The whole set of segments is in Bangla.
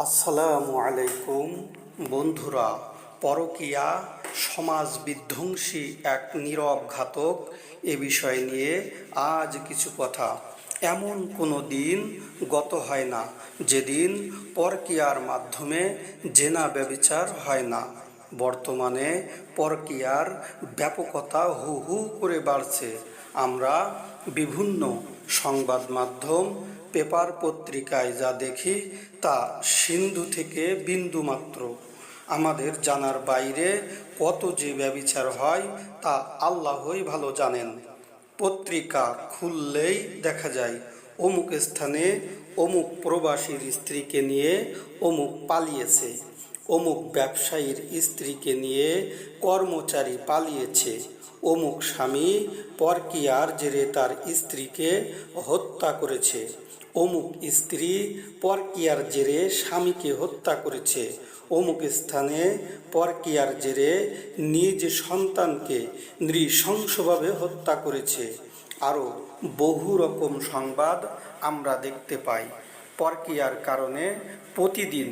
আসসালামু আলাইকুম বন্ধুরা। পরকীয়া সমাজ বিধ্বংসী এক নীরব ঘাতক এ বিষয় নিয়ে আজ কিছু কথা। এমন কোনো দিন গত হয় না যেদিন পরকীয়ার মাধ্যমে জেনা ব্যভিচার হয় না। বর্তমানে পরকীয়ার ব্যাপকতা হু হু করে বাড়ছে। আমরা বিভিন্ন সংবাদ মাধ্যম, পেপার পত্রিকায় যা দেখি তা সিন্ধু থেকে বিন্দু মাত্র। আমাদের জানার বাইরে কত যে ব্যভিচার হয় তা আল্লাহই ভালো জানেন। পত্রিকা খুললেই দেখা যায় অমুক স্থানে অমুক প্রবাসীর স্ত্রীকে নিয়ে অমুক পালিয়েছে, অমুক ব্যবসায়ীর স্ত্রীকে নিয়ে কর্মচারী পালিয়েছে, অমুক স্বামী পরকীয়ার জেরে তার স্ত্রীকে হত্যা করেছে, অমুক স্ত্রী পরকীয়ার জেরে স্বামীকে হত্যা করেছে, অমুক স্থানে পরকীয়ার জেরে নিজ সন্তানকে নৃশংসভাবে হত্যা করেছে। আরও বহু রকম সংবাদ আমরা দেখতে পাই। পরকীয়ার কারণে প্রতিদিন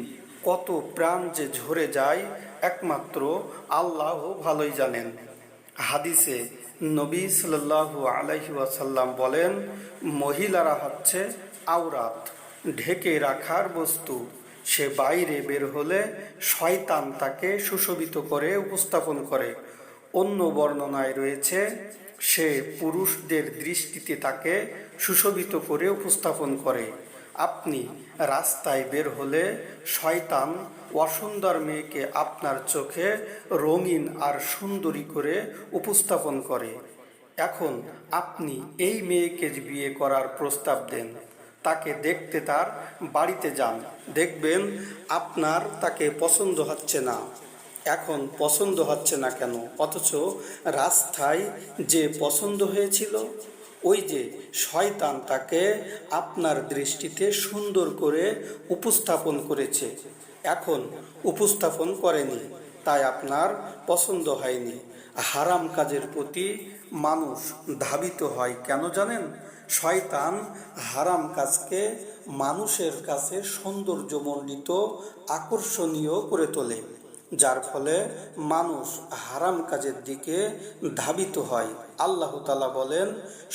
কত প্রাণ যে ঝরে যায় একমাত্র আল্লাহ ভালোই জানেন। হাদিসে নবী সাল্লাল্লাহু আলাইহি ওয়াসাল্লাম বলেন, মহিলারা হচ্ছে আওরাত, ঢেকে রাখার বস্তু। সে বাইরে বের হলে শয়তান তাকে সুশোভিত করে উপস্থাপন করে। অন্য বর্ণনায় রয়েছে, সে পুরুষদের দৃষ্টিতে তাকে সুশোভিত করে উপস্থাপন করে। আপনি রাস্তায় বের হলে শয়তান অসুন্দর মেয়েকে আপনার চোখে রঙিন আর সুন্দরী করে উপস্থাপন করে। এখন আপনি এই মেয়েকে বিয়ে করার প্রস্তাব দেন, তাকে দেখতে তার বাড়িতে যান, দেখবেন আপনার তাকে পছন্দ হচ্ছে না। এখন পছন্দ হচ্ছে না কেন? অথচ রাস্তায় যে পছন্দ হয়েছিল, ওই যে শয়তান তাকে আপনার দৃষ্টিতে সুন্দর করে উপস্থাপন করেছে। এখন উপস্থাপন করেনি, তাই আপনার পছন্দ হয়নি। হারাম কাজের প্রতি মানুষ ধাবিত হয় কেন জানেন? শয়তান হারাম কাজকে মানুষের কাছে সৌন্দর্যমণ্ডিত, আকর্ষণীয় করে তোলে, যার ফলে মানুষ হারাম কাজের দিকে ধাবিত হয়। আল্লাহ তাআলা বলেন,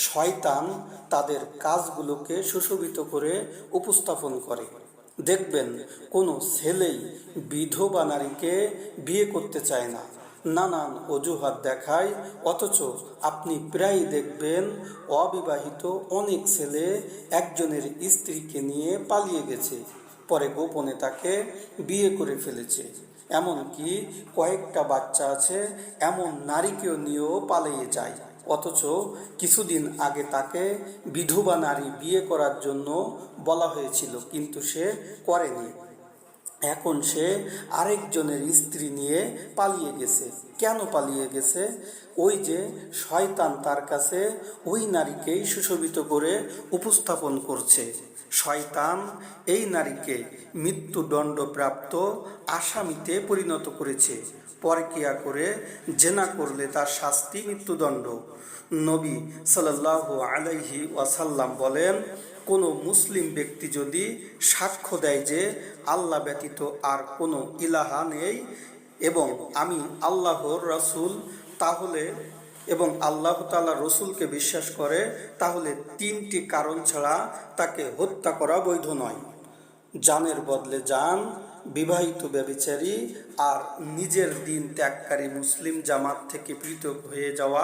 শয়তান তাদের কাজগুলোকে সুশোভিত করে উপস্থাপন করে। দেখবেন কোনো ছেলেই বিধবা নারীকে বিয়ে করতে চায় না, নানান অজুহাত দেখায়। অথচ আপনি প্রায় দেখবেন অবিবাহিত অনেক ছেলে একজনের স্ত্রীকে নিয়ে পালিয়ে গেছে, পরে গোপনে তাকে বিয়ে করে ফেলেছে। এমনকি কয়েকটা বাচ্চা আছে এমন নারীকেও নিয়েও পালিয়ে যায়। অথচ কিছুদিন আগে তাকে বিধবা নারী বিয়ে করার জন্য বলা হয়েছিল, কিন্তু সে করেনি। এখন সে আরেকজনের স্ত্রী নিয়ে পালিয়ে গেছে। কেন পালিয়ে গেছে? ওই যে শয়তান তার কাছে ওই নারীকেই সুশোভিত করে উপস্থাপন করছে। শয়তান এই নারীকে মৃত্যুদণ্ডপ্রাপ্ত আসামিতে পরিণত করেছে। পরকীয়া করে জেনা করলে তার শাস্তি মৃত্যুদণ্ড। নবী সাল্লাল্লাহু আলাইহি ওয়াসাল্লাম বলেন, কোনো মুসলিম ব্যক্তি যদি সাক্ষ্য দেয় যে আল্লাহ ব্যতীত আর কোনো ইলাহা নেই এবং আমি আল্লাহর রাসূল, তাহলে এবং আল্লাহ তাআলা রসুলকে বিশ্বাস করে, তাহলে তিনটি কারণ ছাড়া তাকে হত্যা করা বৈধ নয়: জানের বদলে জান, বিবাহিত ব্যভিচারী, আর নিজের দিন ত্যাগকারী মুসলিম জামাত থেকে পৃথক হয়ে যাওয়া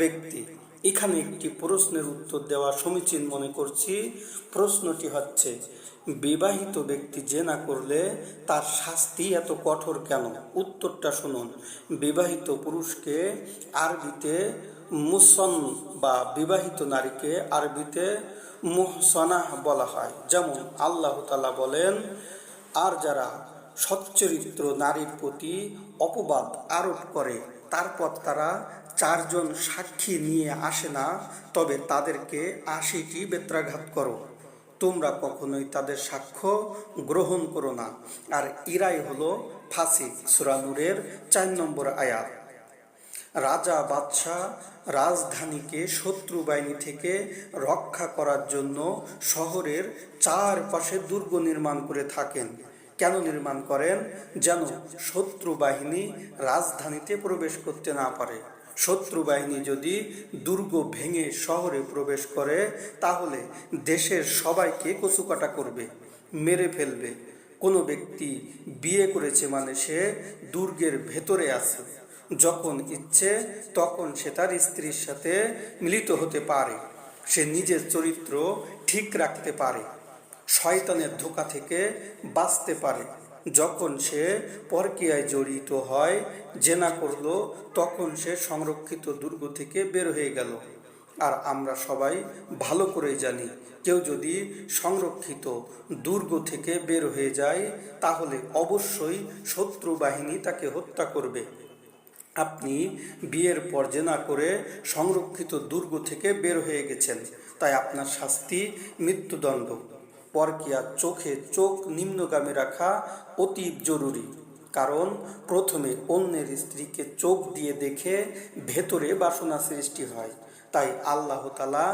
ব্যক্তি। এখানে একটি প্রশ্নের উত্তর দেওয়া সমীচীন মনে করছি। প্রশ্নটি হচ্ছে, বিবাহিত ব্যক্তি জেনা করলে তার শাস্তি এত কঠোর কেন? উত্তরটা শুনুন। বিবাহিত পুরুষকে আরবিতে মুসন বা বিবাহিত নারীকে আরবিতে মুহসানাহ বলা হয়। যেমন আল্লাহ তাআলা বলেন, আর যারা সচ্চরিত্র নারীর প্রতি অপবাদ আরোপ করে, তারপর তারা 4 জন সাক্ষী নিয়ে আসে না, তবে তাদেরকে 80টি বেত্রাঘাত করো। তোমরা কখনোই তাদের সাক্ষ্য গ্রহণ করো না। আর ইরাই হলো ফাসিক। সূরা নূরের 4 নম্বর আয়াত। রাজা বাদশাহ রাজধানীকে শত্রু বাহিনী থেকে রক্ষা করার জন্য শহরের চারপাশে দুর্গ নির্মাণ করে থাকেন। কেন নির্মাণ করেন? যেন শত্রু বাহিনী রাজধানীতে প্রবেশ করতে না পারে। শত্রু বাহিনী যদি দুর্গ ভেঙে শহরে প্রবেশ করে, তাহলে দেশের সবাইকে কচুকাটা করবে, মেরে ফেলবে। কোনো ব্যক্তি বিয়ে করেছে মানে সে দুর্গের ভেতরে আছে। যখন ইচ্ছে তখন সে তার স্ত্রীর সাথে মিলিত হতে পারে। সে নিজের চরিত্র ঠিক রাখতে পারে, শয়তানের ধোঁকা থেকে বাঁচতে পারে। যখন সে পরকীয়ায় জড়িত হয়, জেনা করলো, তখন সে সংরক্ষিত দুর্গ থেকে বের হয়ে গেল। আর আমরা সবাই ভালো করেই জানি, কেউ যদি সংরক্ষিত দুর্গ থেকে বের হয়ে যায়, তাহলে অবশ্যই শত্রু বাহিনী তাকে হত্যা করবে। আপনি বিয়ের পর জেনা করে সংরক্ষিত দুর্গ থেকে বের হয়ে গেছেন, তাই আপনার শাস্তি মৃত্যুদণ্ড। পরকীয়া চোখে চোখ নিম্নগামী রাখা অতি জরুরি, কারণ প্রথমে অন্যের স্ত্রীকে চোখ দিয়ে দেখে ভেতরে বাসনা সৃষ্টি হয়। তাই আল্লাহ তাআলা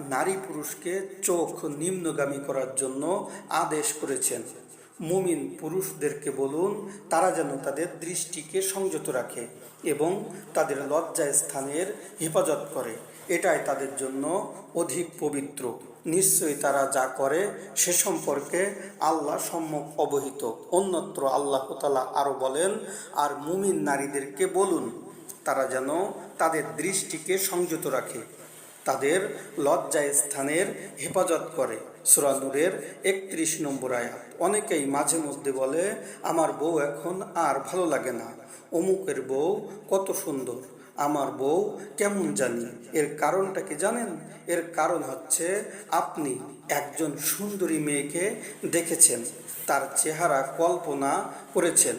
নারী পুরুষকে চোখ নিম্নগামী করার জন্য আদেশ করেছেন। মুমিন পুরুষদেরকে বলুন, তারা যেন তাদের দৃষ্টিকে সংযত রাখে এবং তাদের লজ্জা স্থানের হেফাজত করে। এটাই তাদের জন্য অধিক পবিত্র। নিশ্চয়ই তারা যা করে সে সম্পর্কে আল্লাহ সম্যক অবহিত। অন্যত্র আল্লাহ তাআলা আরও বলেন, আর মুমিন নারীদেরকে বলুন তারা যেন তাদের দৃষ্টিকে সংযত রাখে, তাদের লজ্জা স্থানের হেফাজত করে। সূরা নূরের 31 নম্বর আয়াত। অনেকেই মাঝে মধ্যে বলে, আমার বউ এখন আর ভালো লাগে না, অমুকের বউ কত সুন্দর, আমার বউ কেমন জানি। এর কারণটা কি জানেন? এর কারণ হচ্ছে আপনি একজন সুন্দরী মেয়েকে দেখেছেন, তার চেহারা কল্পনা করেছেন,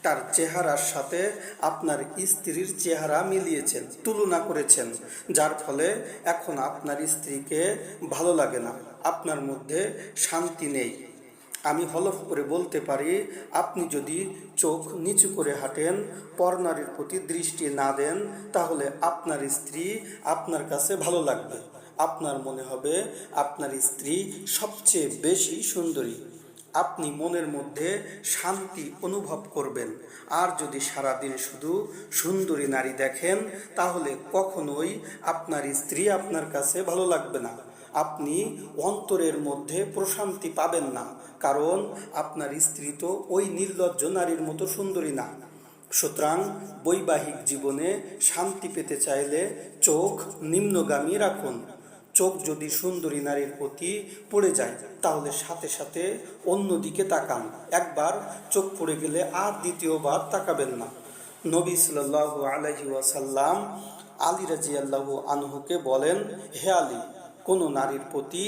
তার চেহারার সাথে আপনার স্ত্রীর চেহারা মিলিয়েছেন, তুলনা করেছেন, যার ফলে এখন আপনার স্ত্রীকে ভালো লাগে না, আপনার মধ্যে শান্তি নেই। আমি হলফ করে বলতে পারি, আপনি যদি চোখ নিচু করে হাঁটেন, পরনারীর প্রতি দৃষ্টি না দেন, তাহলে আপনার স্ত্রী আপনার কাছে ভালো লাগবে। আপনার মনে হবে আপনার স্ত্রী সবচেয়ে বেশি সুন্দরী। আপনি মনের মধ্যে শান্তি অনুভব করবেন। আর যদি সারাদিন শুধু সুন্দরী নারী দেখেন, তাহলে কখনোই আপনার স্ত্রী আপনার কাছে ভালো লাগবে না। আপনি অন্তরের মধ্যে প্রশান্তি পাবেন না, কারণ আপনার স্ত্রী তো ওই নির্লজ্জ নারীর মতো সুন্দরী না। সুতরাং বৈবাহিক জীবনে শান্তি পেতে চাইলে চোখ নিম্নগামী রাখুন। চোখ যদি সুন্দরী নারীর প্রতি পড়ে যায়, তাহলে সাথে সাথে অন্যদিকে তাকান। একবার চোখ পড়ে গেলে আর দ্বিতীয়বার তাকাবেন না। নবী সাল্লাল্লাহু আলাইহি ওয়াসাল্লাম আলী রাদিয়াল্লাহু আনহুকে বলেন, হে আলী, কোনো নারীর প্রতি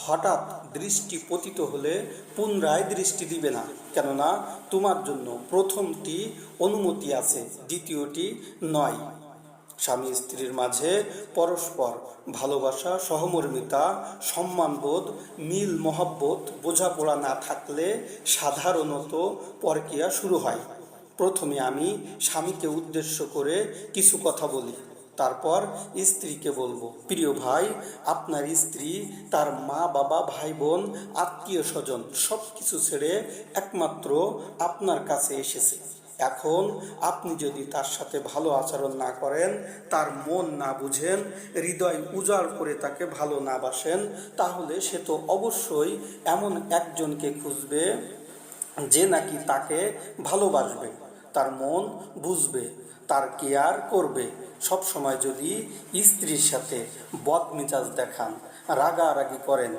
হঠাৎ দৃষ্টি পতিত হলে পুনরায় দৃষ্টি দিবে না, কেননা তোমার জন্য প্রথমটি অনুমতি আছে, দ্বিতীয়টি নয়। স্বামী স্ত্রীর মাঝে পরস্পর ভালোবাসা, সহমর্মিতা, সম্মানবোধ, মিল মহব্বত, বোঝাপড়া না থাকলে সাধারণত পরকীয়া শুরু হয়। প্রথমে আমি স্বামীকে উদ্দেশ্য করে কিছু কথা বলি, তারপর স্ত্রীকে বলবো, প্রিয় ভাই, আপনার স্ত্রী তার মা বাবা, ভাই বোন, আত্মীয় স্বজন সব কিছু ছেড়ে একমাত্র আপনার কাছে এসেছে। এখন আপনি যদি তার সাথে ভালো আচরণ না করেন, তার মন না বুঝেন, হৃদয় উজাড় করে তাকে ভালো না বাসেন, তাহলে সে তো অবশ্যই এমন একজনকে খুঁজবে যে নাকি তাকে ভালোবাসবে, তার মন বুঝবে, তার কেয়ার করবে। সব সময় যদি স্ত্রীর সাথে বদমেজাজ দেখান, রাগারাগি করেন,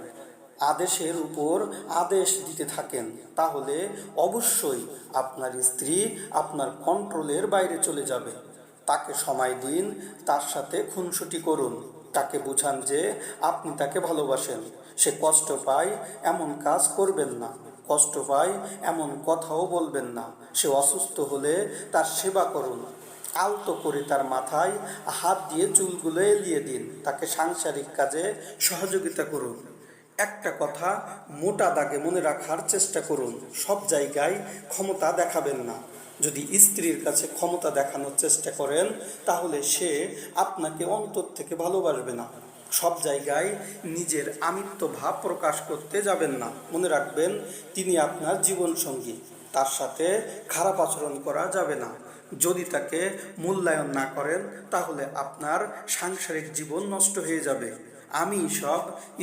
আদেশের উপর আদেশ দিতে থাকেন, তাহলে অবশ্যই আপনার স্ত্রী আপনার কন্ট্রোলের বাইরে চলে যাবে। তাকে সময় দিন, তার সাথে খুনসুটি করুন, তাকে বুঝান যে আপনি তাকে ভালোবাসেন। সে কষ্ট পায় এমন কাজ করবেন না, কষ্ট পায় এমন কথাও বলবেন না। সে অসুস্থ হলে তার সেবা করুন, আলতো করে তার মাথায় হাত দিয়ে চুলগুলো এলিয়ে দিন, তাকে সাংসারিক কাজে সহযোগিতা করুন। একটা কথা মোটা দাগে মনে রাখার চেষ্টা করুন, সব জায়গায় ক্ষমতা দেখাবেন না। যদি স্ত্রীর কাছে ক্ষমতা দেখানোর চেষ্টা করেন, তাহলে সে আপনাকে অন্তর থেকে ভালোবাসবে না। সব জায়গায় নিজের আমিত্ব ভাব প্রকাশ করতে যাবেন না। মনে রাখবেন, তিনি আপনার জীবনসঙ্গী। তার সাথে খারাপ আচরণ করা যাবে না। যদি তাকে মূল্যায়ন না করেন তাহলে আপনার সাংসারিক জীবন নষ্ট হয়ে যাবে। আমি সব,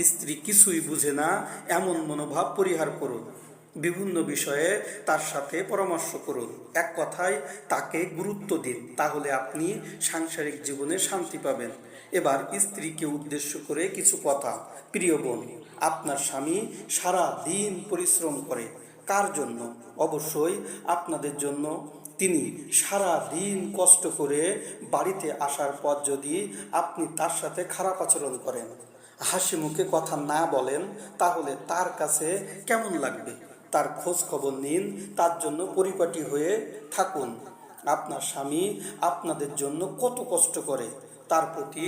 স্ত্রী কিছুই বুঝে না, এমন মনোভাব পরিহার করুন। বিভিন্ন বিষয়ে তার সাথে পরামর্শ করুন। এক কথায় তাকে গুরুত্ব দিন, তাহলে আপনি সাংসারিক জীবনে শান্তি পাবেন। এবার স্ত্রীকে উদ্দেশ্য করে কিছু কথা। প্রিয় বোন, আপনার স্বামী সারা দিন পরিশ্রম করে কার জন্য? অবশ্যই আপনাদের জন্য। তিনি সারা দিন কষ্ট করে বাড়িতে আসার পর যদি আপনি তার সাথে খারাপ আচরণ করেন, হাসি মুখে কথা না বলেন, তাহলে তার কাছে কেমন লাগবে? তার খোঁজ খবর নিন, তার জন্য পরিপাটি হয়ে থাকুন। আপনার স্বামী আপনাদের জন্য কত কষ্ট করে, তার প্রতি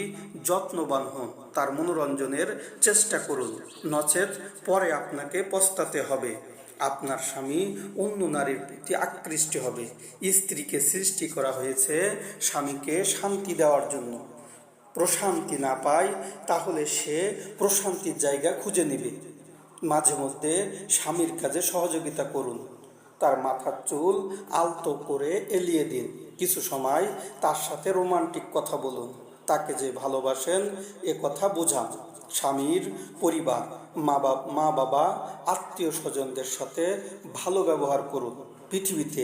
যত্নবান হন, তার মনোরঞ্জনের চেষ্টা করুন, নচেত পরে আপনাকে পস্তাতে হবে। আপনার স্বামী অন্য নারীর প্রতি আকৃষ্ট হবে। স্ত্রীকে সৃষ্টি করা হয়েছে স্বামীকে শান্তি দেওয়ার জন্য। প্রশান্তি না পায় তাহলে সে প্রশান্তির জায়গা খুঁজে নেবে। মাঝে মধ্যে স্বামীর কাজে সহযোগিতা করুন। তার মাথার চুল আলতো করে এলিয়ে দিন। কিছু সময় তার সাথে রোমান্টিক কথা বলুন। তাকে যে ভালোবাসেন এ কথা বোঝান। স্বামীর পরিবার, মা বাবা, আত্মীয় স্বজনদের সাথে ভালো ব্যবহার করুন। পৃথিবীতে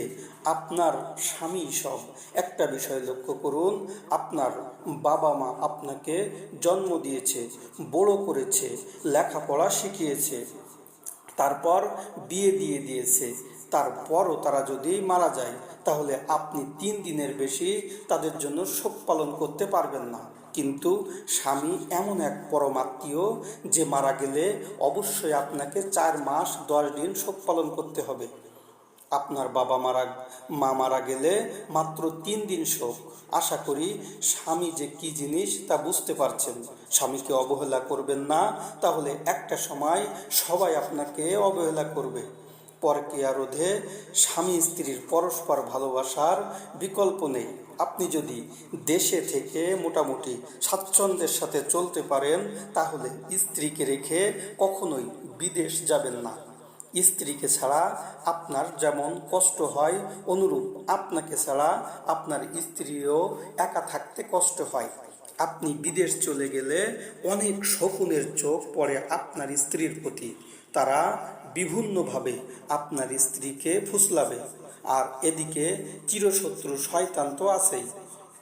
আপনার স্বামী সব। একটা বিষয় লক্ষ্য করুন, আপনার বাবা মা আপনাকে জন্ম দিয়েছে, বড় করেছে, লেখাপড়া শিখিয়েছে, তারপর বিয়ে দিয়ে দিয়েছে। তারপরও তারা যদি মারা যায় তাহলে আপনি 3 দিনের বেশি তাদের জন্য শোক পালন করতে পারবেন না। কিন্তু স্বামী এমন এক পরমাত্মীয় যে মারা গেলে অবশ্যই আপনাকে 4 মাস 10 দিন শোক পালন করতে হবে। আপনার মা মারা গেলে মাত্র 3 দিন শোক। আশা করি স্বামী যে কি জিনিস তা বুঝতে পারছেন। স্বামীকে অবহেলা করবেন না, তাহলে একটা সময় সবাই আপনাকে অবহেলা করবে। পরকীয়া রোধে স্বামী স্ত্রীর পরস্পর ভালোবাসার বিকল্প নেই। আপনি যদি দেশে থেকে মোটামুটি স্বাচ্ছন্দ্যের সাথে চলতে পারেন তাহলে স্ত্রীকে রেখে কখনোই বিদেশ যাবেন না। স্ত্রীকে ছাড়া আপনার যেমন কষ্ট হয়, অনুরূপ আপনাকে ছাড়া আপনার স্ত্রীও একা থাকতে কষ্ট হয়। আপনি বিদেশ চলে গেলে অনেক শকুনের চোখ পড়ে আপনার স্ত্রীর প্রতি। তারা বিভিন্নভাবে আপনার স্ত্রীকে ফুসলাবে। আর এদিকে চিরশত্রু শয়তান তো আছেই।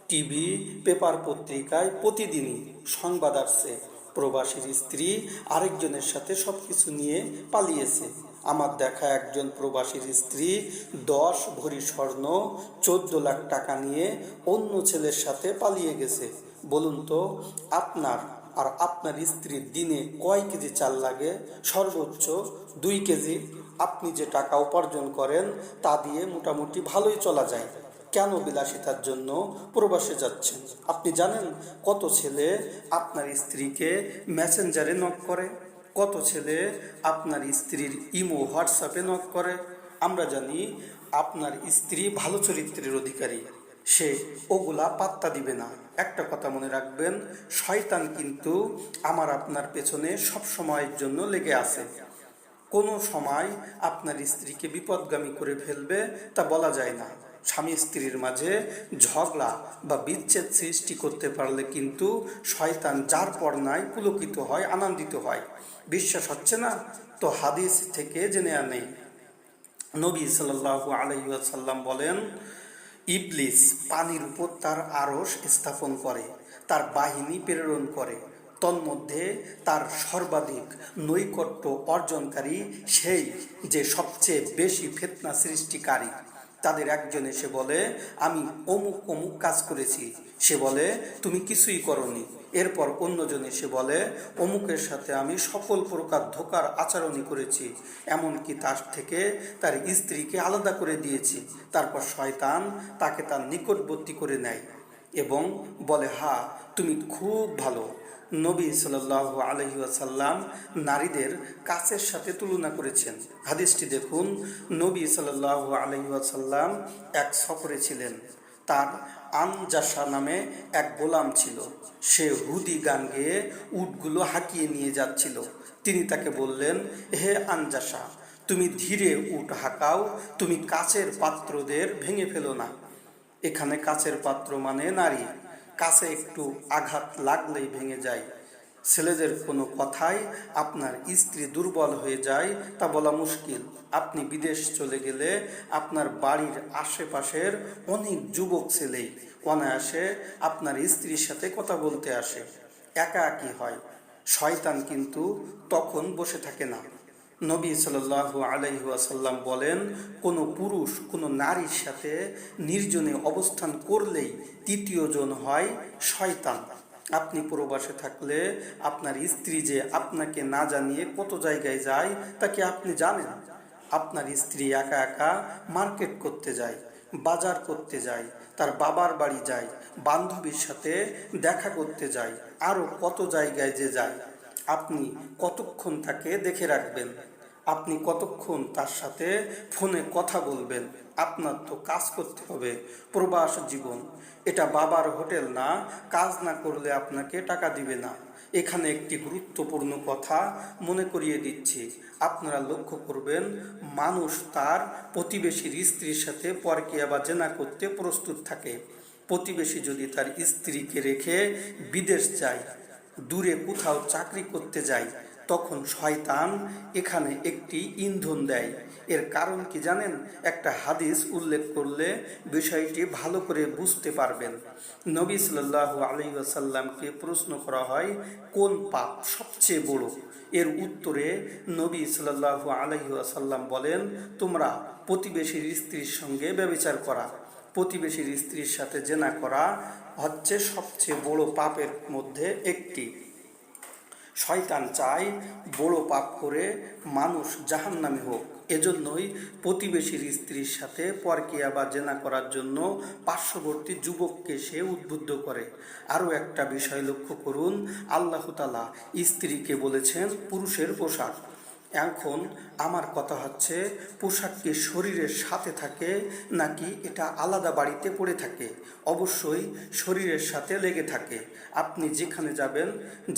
টিভি, পেপার, পত্রিকায় প্রতিদিনই সংবাদ আসছে প্রবাসীর স্ত্রী আরেকজনের সাথে সবকিছু নিয়ে পালিয়েছে। আমার দেখা একজন প্রবাসীর স্ত্রী 10 ভরি স্বর্ণ, 14 লাখ টাকা নিয়ে অন্য ছেলের সাথে পালিয়ে গেছে। বলুন তো, আপনার আর আপনার স্ত্রীর দিনে কয় কেজি চাল লাগে? সর্বোচ্চ 2 কেজি। আপনি যে টাকা উপার্জন করেন তা দিয়ে মোটামুটি ভালোই চলা যায়। কেন বিলাসিতার জন্য প্রবাসে যাচ্ছেন? আপনি জানেন কত ছেলে আপনার স্ত্রীকে মেসেঞ্জারে নক করে? কত ছেলে আপনার স্ত্রীর ইমো, হোয়াটসঅ্যাপে নক করে? আমরা জানি আপনার স্ত্রী ভালো চরিত্রের অধিকারী, সে ওগুলা পাত্তা দিবে না। একটা কথা মনে রাখবেন, শয়তান কিন্তু আমার আপনার পেছনে সব সময়ের জন্য লেগে আছে। কোনো সময় আপনার স্ত্রীকে বিপদগামী করে ফেলবে তা বলা যায় না। স্বামী স্ত্রীর মাঝে ঝগড়া বা বিচ্ছেদ সৃষ্টি করতে পারলে কিন্তু শয়তান যার পর নাই পুলকিত হয়, আনন্দিত হয়। বিশ্বাস হচ্ছে না? তো হাদিস থেকে জেনে নেই। নবী সাল্লাল্লাহু আলাইহি ওয়াসাল্লাম বলেন, ইবলিস পানির উপর তার আরশ স্থাপন করে, তার বাহিনী প্রেরণ করে। তন্মধ্যে তার সর্বাধিক নৈকট্য অর্জনকারী সেই যে সবচেয়ে বেশি ফিতনা সৃষ্টিকারী। তাদের একজন এসে বলে, আমি অমুক অমুক কাজ করেছি। সে বলে, তুমি কিছুই করনি। এরপর অন্যজন এসে বলে, অমুকের সাথে আমি সকল প্রকার ধোঁকার আচরণই করেছি, এমনকি তার থেকে তার স্ত্রীকে আলাদা করে দিয়েছি। তারপর শয়তান তাকে তার নিকটবর্তী করে নেয় এবং বলে, হা, তুমি খুব ভালো। নবী সাল্লাল্লাহু আলাইহি ওয়াসাল্লাম নারীদের কাছের সাথে তুলনা করেছেন। হাদিসটি দেখুন। নবী সাল্লাল্লাহু আলাইহি ওয়াসাল্লাম এক সফরে ছিলেন। তার আনজাসা নামে এক গোলাম ছিল। সে হুদি গান গেয়ে উটগুলো হাঁকিয়ে নিয়ে যাচ্ছিল। তিনি তাকে বললেন, হে আনজাসা, তুমি ধীরে উঠ হাঁকাও, তুমি কাচের পাত্রদের ভেঙে ফেলো না। এখানে কাচের পাত্র মানে নারী। কাছে একটু আঘাত লাগলেই ভেঙে যায়। ছেলেদের কোনো কথায় আপনার স্ত্রী দুর্বল হয়ে যায় তা বলা মুশকিল। আপনি বিদেশ চলে গেলে আপনার বাড়ির আশেপাশের অনেক যুবক ছেলেই অনায়াসে আপনার স্ত্রীর সাথে কথা বলতে আসে। একাকী হয়। শয়তান কিন্তু তখন বসে থাকে না। নবী সাল্লাল্লাহু আলাইহি ওয়াসাল্লাম বলেন, কোনো পুরুষ কোনো নারীর সাথে নির্জনে অবস্থান করলেই তৃতীয় জন হয় শয়তান। আপনি প্রবাসে থাকলে আপনার স্ত্রী যে আপনাকে না জানিয়ে কত জায়গায় যায় তা কি আপনি জানেন? আপনার স্ত্রী একা একা মার্কেট করতে যায়, বাজার করতে যায়, তার বাবার বাড়ি যায়, বান্ধবীর সাথে দেখা করতে যায়, আরও কত জায়গায় যে যায়। আপনি কতক্ষণ তাকে দেখে রাখবেন? আপনি কতক্ষণ তার সাথে ফোনে কথা বলবেন? আপনার তো কাজ করতে হবে। প্রবাস জীবন এটা বাবার হোটেল না, কাজ না করলে আপনাকে টাকা দিবে না। এখানে একটি গুরুত্বপূর্ণ কথা মনে করিয়ে দিচ্ছি, আপনারা লক্ষ্য করবেন, মানুষ তার প্রতিবেশীর স্ত্রীর সাথে পরকীয়া বা জেনা করতে প্রস্তুত থাকে। প্রতিবেশী যদি তার স্ত্রীকে রেখে বিদেশ যায়, দূরে কোথাও চাকরি করতে যায়, তখন শয়তান এখানে একটি ইন্ধন দেয়। এর কারণ কি জানেন? একটা হাদিস উল্লেখ করলে বিষয়টি ভালো করে বুঝতে পারবেন। নবী সাল্লাল্লাহু আলাইহি ওয়াসাল্লামকে প্রশ্ন করা হয়, কোন পাপ সবচেয়ে বড়? এর উত্তরে নবী সাল্লাল্লাহু আলাইহি ওয়াসাল্লাম বলেন, তোমরা প্রতিবেশীর স্ত্রীর সঙ্গে ব্যভিচার করা। প্রতিবেশীর স্ত্রীর সাথে জেনা করা হচ্ছে সবচেয়ে বড় পাপের মধ্যে একটি। শয়তান চায় বড় পাপ করে মানুষ জাহান্নামী হোক। এজন্যই প্রতিবেশীর স্ত্রীর সাথে পরকীয়া বা জেনা করার জন্য পার্শ্ববর্তী যুবককে সে উদ্বুদ্ধ করে। আরও একটা বিষয় লক্ষ্য করুন, আল্লাহ তাআলা স্ত্রীকে বলেছেন পুরুষের পোশাক। এখন আমার কথা হচ্ছে, পোশাকটি শরীরের সাথে থাকে নাকি এটা আলাদা বাড়িতে পড়ে থাকে? অবশ্যই শরীরের সাথে লেগে থাকে। আপনি যেখানে যাবেন,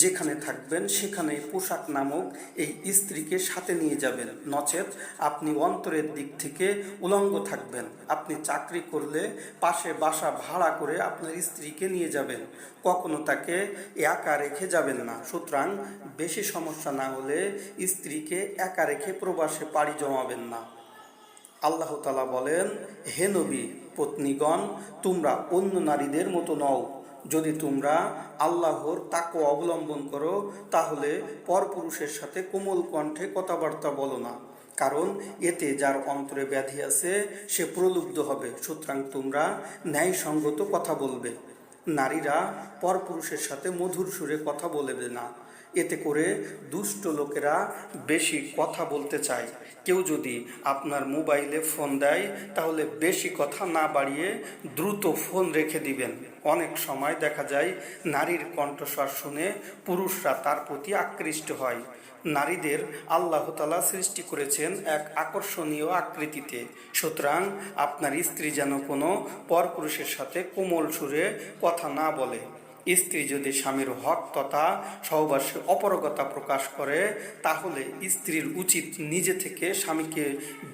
যেখানে থাকবেন, সেখানে পোশাক নামক এই স্ত্রীকে সাথে নিয়ে যাবেন, নচেত আপনি অন্তরের দিক থেকে উলঙ্গ থাকবেন। আপনি চাকরি করলে পাশে বাসা ভাড়া করে আপনার স্ত্রীকে নিয়ে যাবেন, কখনো তাকে একা রেখে যাবেন না। সুতরাং বেশি সমস্যা না হলে স্ত্রীকে একা রেখে প্রবাসে পাড়ি জমাবেন না। আল্লাহ তাআলা বলেন, হে নবী পত্নীগণ, তোমরা অন্য নারীদের মতো নও। যদি তোমরা আল্লাহর তাকওয়া অবলম্বন করো, তাহলে পরপুরুষের সাথে কোমল কণ্ঠে কথাবার্তা বলো না, কারণ এতে যার অন্তরে ব্যাধি আছে সে প্রলুব্ধ হবে। সুতরাং তোমরা ন্যায়সঙ্গত কথা বলবে। নারীরা পরপুরুষের সাথে মধুর সুরে কথা বলবে না, এতে করে দুষ্ট লোকেরা বেশি কথা বলতে চায়। কেউ যদি আপনার মোবাইলে ফোন দেয়, তাহলে বেশি কথা না বাড়িয়ে দ্রুত ফোন রেখে দিবেন। অনেক সময় দেখা যায় নারীর কণ্ঠস্বর শুনে পুরুষরা তার প্রতি আকৃষ্ট হয়। নারীদের আল্লাহ তাআলা সৃষ্টি করেছেন এক আকর্ষণীয় আকৃতিতে। সুতরাং আপনার স্ত্রী যেন কোনো পরপুরুষের সাথে কোমল সুরে কথা না বলে। স্ত্রী যদি স্বামীর হক তথা সহবাসে অপারগতা প্রকাশ করে, তাহলে স্ত্রীর উচিত নিজে থেকে স্বামীকে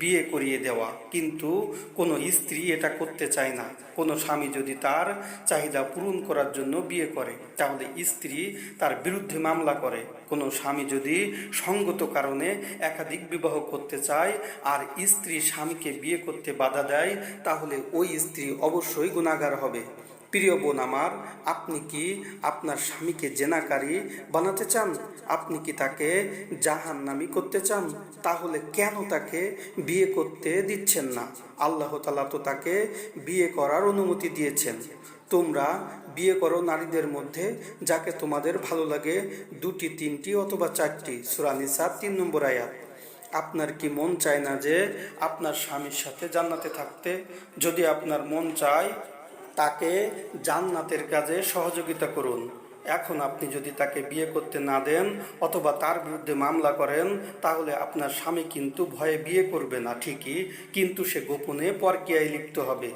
বিয়ে করিয়ে দেওয়া। কিন্তু কোনো স্ত্রী এটা করতে চায় না। কোনো স্বামী যদি তার চাহিদা পূরণ করার জন্য বিয়ে করে, তাহলে স্ত্রী তার বিরুদ্ধে মামলা করে। কোনো স্বামী যদি সঙ্গত কারণে একাধিক বিবাহ করতে চায় আর স্ত্রী স্বামীকে বিয়ে করতে বাধা দেয়, তাহলে ওই স্ত্রী অবশ্যই গুনাহগার হবে। প্রিয় বোন আমার, আপনি কি আপনার স্বামীকে জেনাকারী বানাতে চান? আপনি কি তাকে জাহান্নামী করতে চান? তাহলে কেন তাকে বিয়ে করতে দিচ্ছেন না? আল্লাহ তাআলা তো তাকে বিয়ে করার অনুমতি দিয়েছেন। তোমরা বিয়ে করো নারীদের মধ্যে যাকে তোমাদের ভালো লাগে, 2টি 3টি অথবা 4টি। সূরা নিসা 3 নম্বর আয়াত। আপনার কি মন চায় না যে আপনার স্বামীর সাথে জান্নাতে থাকতে? যদি আপনার মন চায়, তাকে জান্নাতের কাজে সহযোগিতা করুন। এখন আপনি যদি তাকে বিয়ে করতে না দেন অথবা তার বিরুদ্ধে মামলা করেন, তাহলে আপনার স্বামী কিন্তু ভয়ে বিয়ে করবে না ঠিকই, কিন্তু সে গোপনে পরকীয়ায় লিপ্ত হবে।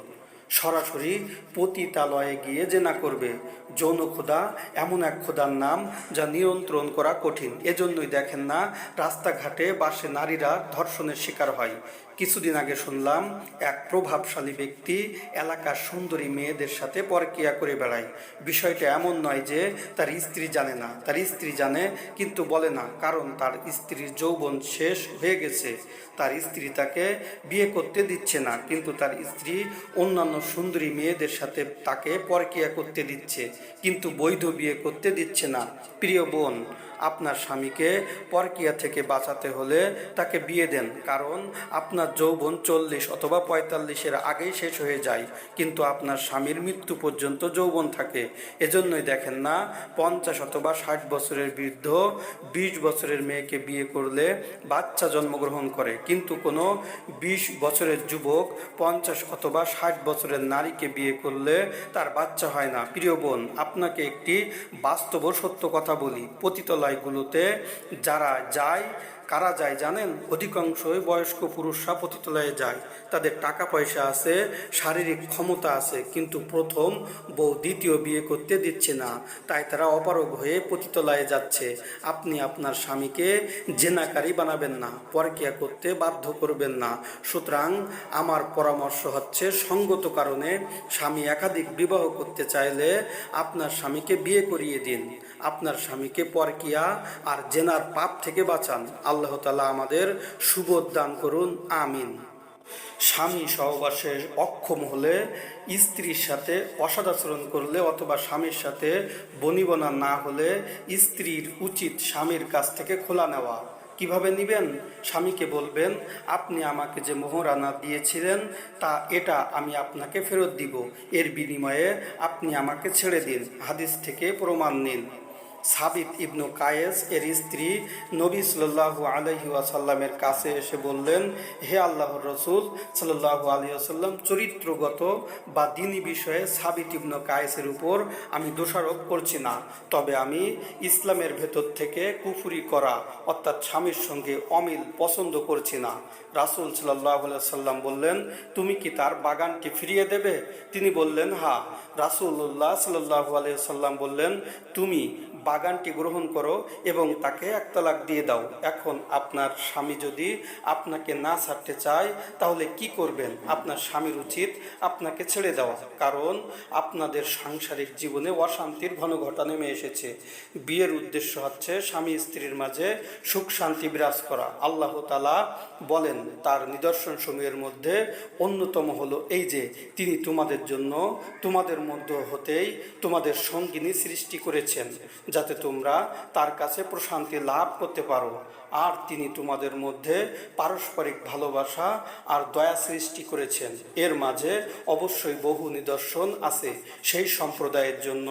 সরাসরি পতিতালয়ে গিয়ে জেনা করবে। যৌন ক্ষুধা এমন এক ক্ষুধার নাম যা নিয়ন্ত্রণ করা কঠিন। এজন্যই দেখেন না রাস্তাঘাটে বাসে নারীরা ধর্ষণের শিকার হয়। কিছুদিন আগে শুনলাম এক প্রভাবশালী ব্যক্তি এলাকার সুন্দরী মেয়েদের সাথে পরকীয়া করে বেড়ায়। বিষয়টা এমন নয় যে তার স্ত্রী জানে না, তার স্ত্রী জানে কিন্তু বলে না, কারণ তার স্ত্রীর যৌবন শেষ হয়ে গেছে। তার স্ত্রী তাকে বিয়ে করতে দিচ্ছে না, কিন্তু তার স্ত্রী অন্যান্য সুন্দরী মেয়েদের সাথে তাকে পরকীয়া করতে দিচ্ছে, কিন্তু বৈধ বিয়ে করতে দিচ্ছে না। প্রিয় বোন, আপনার স্বামীকে পরকীয়া থেকে বাঁচাতে হলে তাকে বিয়ে দেন, কারণ আপনার যৌবন 40 অথবা 45-এর আগেই শেষ হয়ে যায়, কিন্তু আপনার স্বামীর মৃত্যু পর্যন্ত যৌবন থাকে। এজন্যই দেখেন না 50 অথবা 60 বছরের বৃদ্ধ 20 বছরের মেয়েকে বিয়ে করলে বাচ্চা জন্মগ্রহণ করে, কিন্তু কোনো 20 বছরের যুবক 50 অথবা 60 বছরের নারীকে বিয়ে করলে তার বাচ্চা হয় না। প্রিয় বোন, আপনাকে একটি বাস্তব সত্য কথা বলি, পতিতালয়গুলোতে যারা যায়, কারা যায় জানেন? অধিকাংশই বয়স্ক পুরুষরা পতিতালয়ে যায়। তাদের টাকা পয়সা আছে, শারীরিক ক্ষমতা আছে, কিন্তু প্রথম বউ দ্বিতীয় বিয়ে করতে দিচ্ছে না, তাই তারা অপারগ হয়ে পতিতালয়ে যাচ্ছে। আপনি আপনার স্বামীকে জেনাকারী বানাবেন না, পরকীয়া করতে বাধ্য করবেন না। সুতরাং আমার পরামর্শ হচ্ছে, সঙ্গত কারণে স্বামী একাধিক বিবাহ করতে চাইলে আপনার স্বামীকে বিয়ে করিয়ে দিন। আপনার স্বামীকে পরকীয়া আর জেনার পাপ থেকে বাঁচান। আল্লাহ তাআলা আমাদের সুবোধ দান করুন, আমিন। স্বামী সহবাসে অক্ষম হলে, স্ত্রীর সাথে অসদাচরণ করলে অথবা স্বামীর সাথে বনিবনা না হলে স্ত্রীর উচিত স্বামীর কাছ থেকে খোলা নেওয়া। কিভাবে নেবেন? স্বামীকে বলবেন, আপনি আমাকে যে মোহরানা দিয়েছিলেন এটা আমি আপনাকে ফেরত দিব, এর বিনিময়ে আপনি আমাকে ছেড়ে দিন। হাদিস থেকে প্রমাণ নিন। সাবিত ইবনু কায়েস এর স্ত্রী নবী সাল্লাল্লাহু আলাইহি ওয়াসাল্লামের কাছে এসে বললেন, হে আল্লাহর রসুল সাল্লাল্লাহু আলাইহি ওয়াসাল্লাম, চরিত্রগত বা দ্বীনি বিষয়ে সাবিত ইবনু কায়েসের উপর আমি দোষারোপ করছি না, তবে আমি ইসলামের ভেতর থেকে কুফরি করা অর্থাৎ স্বামীর সঙ্গে অমিল পছন্দ করছি না। রাসূল সাল্লাল্লাহু আলাইহি ওয়াসাল্লাম বললেন, তুমি কি তার বাগানটি ফিরিয়ে দেবে? তিনি বললেন, হ্যাঁ। রাসূলুল্লাহ সাল্লাল্লাহু আলাইহি ওয়াসাল্লাম বললেন, তুমি বাগানটি গ্রহণ করো এবং তাকে এক তালাক দিয়ে দাও। এখন আপনার স্বামী যদি আপনাকে না ছাড়তে চায় তাহলে কি করবেন? আপনার স্বামীর উচিত আপনাকে ছেড়ে দেওয়া, কারণ আপনাদের সাংসারিক জীবনে অশান্তির ঘন ঘটা নেমে এসেছে। বিয়ের উদ্দেশ্য হচ্ছে স্বামী স্ত্রীর মাঝে সুখ শান্তি বিরাজ করা। আল্লাহ তাআলা বলেন, তার নিদর্শন সমূহের মধ্যে অন্যতম হলো এই যে তিনি তোমাদের জন্য তোমাদের মধ্য হতেই তোমাদের সঙ্গিনী সৃষ্টি করেছেন, যাতে তোমরা তার কাছে প্রশান্তি লাভ করতে পারো। আর তিনি তোমাদের মধ্যে পারস্পরিক ভালোবাসা আর দয়া সৃষ্টি করেছেন। এর মাঝে অবশ্যই বহু নিদর্শন আছে সেই সম্প্রদায়ের জন্য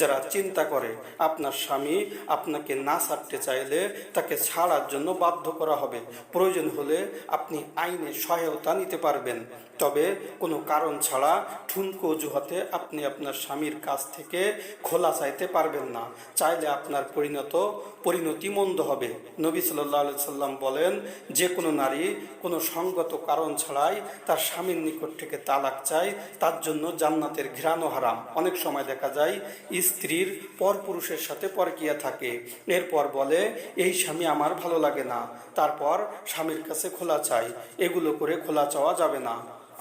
যারা চিন্তা করে আপনার স্বামী আপনাকে না ছাড়তে চাইলে তাকে ছাড়ার জন্য বাধ্য করা হবে। প্রয়োজন হলে আপনি আইনে সহায়তা নিতে পারবেন, তবে কোনো কারণ ছাড়া ঠুনকো অজুহাতে আপনি আপনার স্বামীর কাছ থেকে খোলা চাইতে পারবেন না। চাইলে আপনার পরিণতি মন্দ হবে। নবী সাল্লাল্লাহু আলাইহি সাল্লাম বলেন, যে কোনো নারী কোনো সঙ্গত কারণ ছাড়াই তার স্বামীর নিকট থেকে তালাক চায়, তার জন্য জান্নাতের ঘ্রাণও হারাম। অনেক সময় দেখা যায় স্ত্রীর পরপুরুষের সাথে পরকীয়া থাকে, এরপর বলে এই স্বামী আমার ভালো লাগে না, তারপর স্বামীর কাছে খোলা চায়। এগুলো করে খোলা চাওয়া যাবে না।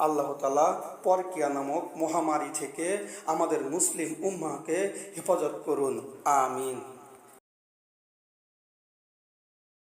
আল্লাহ তাআলা পরকীয়া নামক মহামারী থেকে আমাদের মুসলিম উম্মাহকে হেফাজত করুন, আমিন।